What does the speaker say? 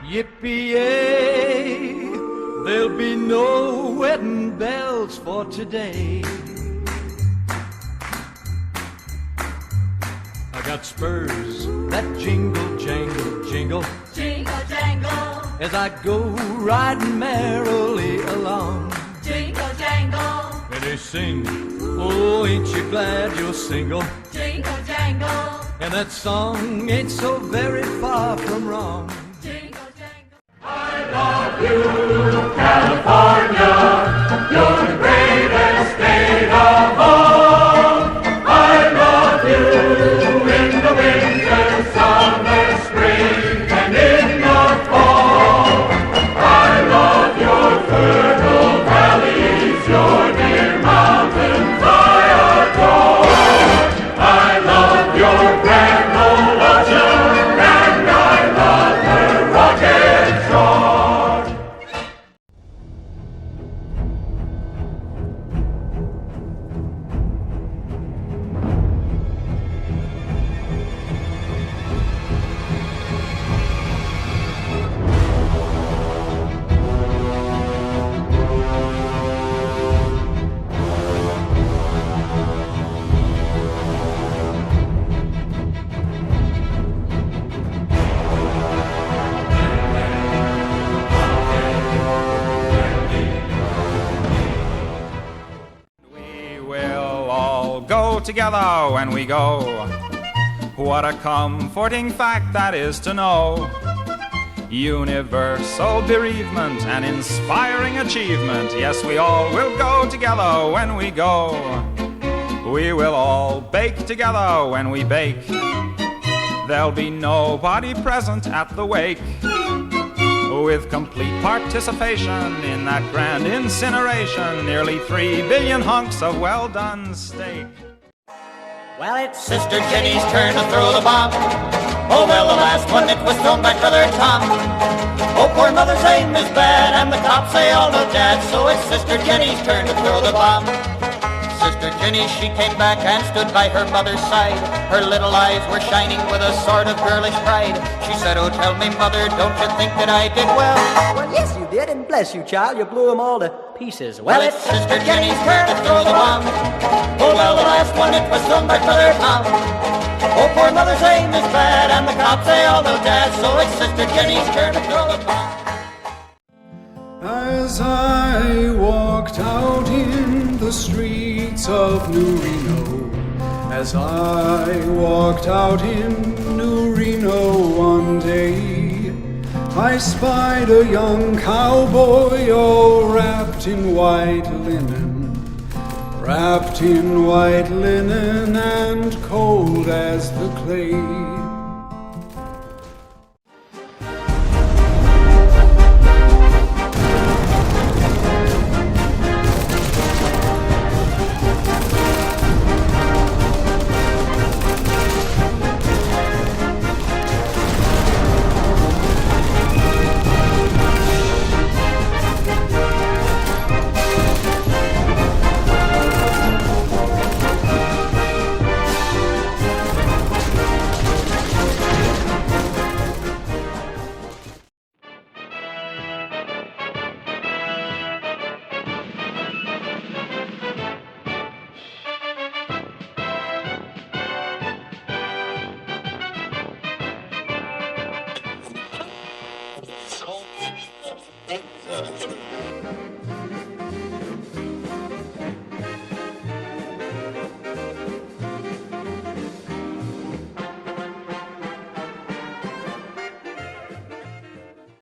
Yippee-yay, there'll be no wedding bells for today. I got spurs that jingle, jangle, jingle, Jingle jangle, as I go riding merrily along. jingle jangle, And they sing, oh, ain't you glad you're single? jingle jangle, And that song ain't so very far from wrong. jingle jangle. I love you, California, you're the greatest state of all. I love you in the winter, summer, spring, and in the fall. I love your fertile valleys, your dear mountains I adore. I love your grand old ocean, and I love her rugged shore. We will all go together when we go. What a comforting fact that is to know. Universal bereavement and inspiring achievement. Yes, we all will go together when we go. We will all bake together when we bake. There'll be nobody present at the wake. With complete participation in that grand incineration, nearly 3 billion hunks of well-done steak. Well, it's Sister Jenny's turn to throw the bomb. Oh, well, the last one, it was thrown by Brother Tom. Oh, poor mother's aim is bad, and the cops say all no dad, so it's Sister Jenny's turn to throw the bomb. Sister Jenny, she came back and stood by her mother's side. Her little eyes were shining with a sort of girlish pride. She said, oh, tell me, mother, don't you think that I did well? Well, yes, you did, and bless you, child, you blew them all to pieces. Well, it's Sister Jenny's turn to throw the bomb. Oh, well, the last one, it was thrown by Brother Tom. Oh, poor mother's aim is bad, and the cops say all no dad, so it's Sister Jenny's turn to throw the bomb. As I walked out in the streets of New Reno, as I walked out in New Reno one day, I spied a young cowboy all wrapped in white linen, wrapped in white linen and cold as the clay.